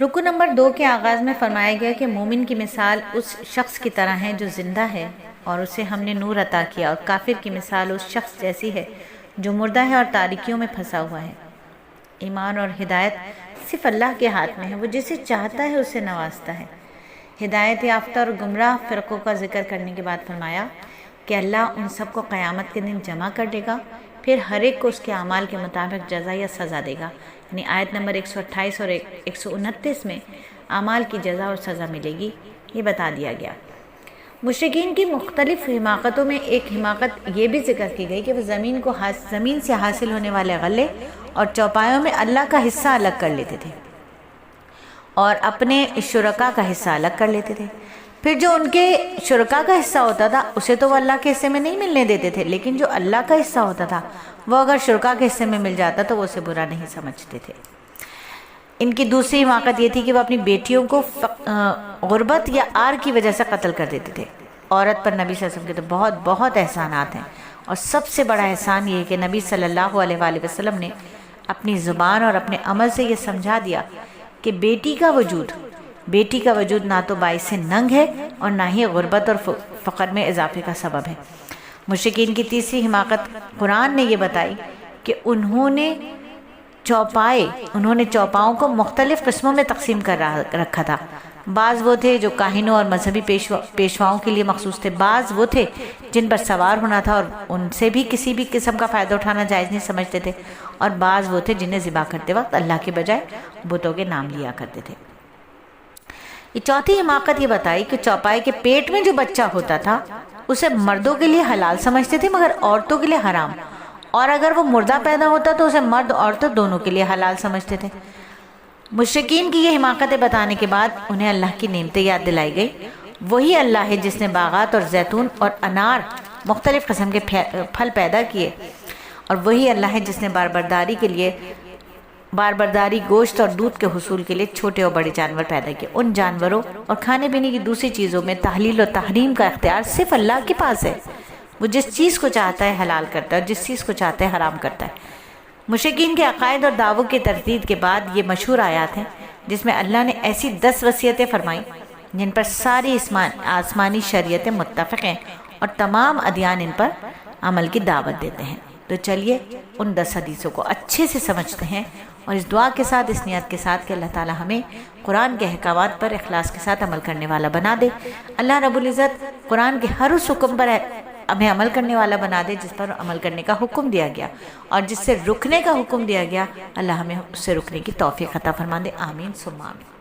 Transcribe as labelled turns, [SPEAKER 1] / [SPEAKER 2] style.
[SPEAKER 1] رکو نمبر 2 کے آغاز میں فرمایا گیا کہ مومن کی مثال اس شخص کی طرح ہے جو زندہ ہے اور اسے ہم نے نور عطا کیا، اور کافر کی مثال اس شخص جیسی ہے جو مردہ ہے اور تاریکیوں میں پھنسا ہوا ہے۔ ایمان اور ہدایت صرف اللہ کے ہاتھ میں ہے، وہ جسے چاہتا ہے اسے نوازتا ہے۔ ہدایت یافتہ اور گمراہ فرقوں کا ذکر کرنے کے بعد فرمایا کہ اللہ ان سب کو قیامت کے دن جمع کر دے گا، پھر ہر ایک کو اس کے اعمال کے مطابق جزا یا سزا دے گا۔ یعنی آیت نمبر 128 اور 129 میں اعمال کی جزا اور سزا ملے گی، یہ بتا دیا گیا۔ مشرکین کی مختلف حماقتوں میں ایک حماقت یہ بھی ذکر کی گئی کہ وہ زمین سے حاصل ہونے والے غلے اور چوپایوں میں اللہ کا حصہ الگ کر لیتے تھے اور اپنے شرکا کا حصہ الگ کر لیتے تھے۔ پھر جو ان کے شرکا کا حصہ ہوتا تھا اسے تو وہ اللہ کے حصے میں نہیں ملنے دیتے تھے، لیکن جو اللہ کا حصہ ہوتا تھا وہ اگر شرکا کے حصے میں مل جاتا تو وہ اسے برا نہیں سمجھتے تھے۔ ان کی دوسری حماقت یہ تھی کہ وہ اپنی بیٹیوں کو غربت یا آر کی وجہ سے قتل کر دیتے تھے۔ عورت پر نبی صلی اللہ علیہ وسلم کے تو بہت احسانات ہیں، اور سب سے بڑا احسان یہ ہے کہ نبی صلی اللہ علیہ وآلہ وسلم نے اپنی زبان اور اپنے عمل سے یہ سمجھا دیا کہ بیٹی کا وجود نہ تو باعث ننگ ہے اور نہ ہی غربت اور فقر میں اضافے کا سبب ہے۔ مشرکین کی تیسری حماقت قرآن نے یہ بتائی کہ انہوں نے چوپاؤں کو مختلف قسموں میں تقسیم کر رکھا تھا۔ بعض وہ تھے جو کاہنوں اور مذہبی پیشواؤں کے لیے مخصوص تھے، بعض وہ تھے جن پر سوار ہونا تھا اور ان سے بھی کسی بھی قسم کا فائدہ اٹھانا جائز نہیں سمجھتے تھے، اور بعض وہ تھے جنہیں ذبح کرتے وقت اللہ کے بجائے بتوں کے نام لیا کرتے تھے۔ یہ چوتھی حماقت یہ بتائی کہ چوپائے کے پیٹ میں جو بچہ ہوتا تھا اسے مردوں کے لیے حلال سمجھتے تھے مگر عورتوں کے لیے حرام، اور اگر وہ مردہ پیدا ہوتا تو اسے مرد عورتوں دونوں کے لیے حلال سمجھتے تھے۔ مشرکین کی یہ حماقتیں بتانے کے بعد انہیں اللہ کی نعمتیں یاد دلائی گئی۔ وہی اللہ ہے جس نے باغات اور زیتون اور انار مختلف قسم کے پھل پیدا کیے، اور وہی اللہ ہے جس نے باربرداری گوشت اور دودھ کے حصول کے لیے چھوٹے اور بڑے جانور پیدا کیے۔ ان جانوروں اور کھانے پینے کی دوسری چیزوں میں تحلیل اور تحریم کا اختیار صرف اللہ کے پاس ہے، وہ جس چیز کو چاہتا ہے حلال کرتا ہے اور جس چیز کو چاہتا ہے حرام کرتا ہے۔ مشرکین کے عقائد اور دعووں کی تردید کے بعد یہ مشہور آیات ہیں جس میں اللہ نے ایسی 10 وصیتیں فرمائیں جن پر ساری آسمانی شریعتیں متفق ہیں اور تمام ادیان ان پر عمل کی دعوت دیتے ہیں۔ تو چلیے ان 10 حدیثوں کو اچھے سے سمجھتے ہیں، اور اس دعا کے ساتھ، اس نیت کے ساتھ کہ اللہ تعالی ہمیں قرآن کے احکامات پر اخلاص کے ساتھ عمل کرنے والا بنا دے۔ اللہ رب العزت قرآن کے ہر اس حکم پر ہمیں عمل کرنے والا بنا دے جس پر عمل کرنے کا حکم دیا گیا، اور جس سے رکنے کا حکم دیا گیا اللہ ہمیں اس سے رکنے کی توفیق عطا فرما دے۔ آمین ثم آمین۔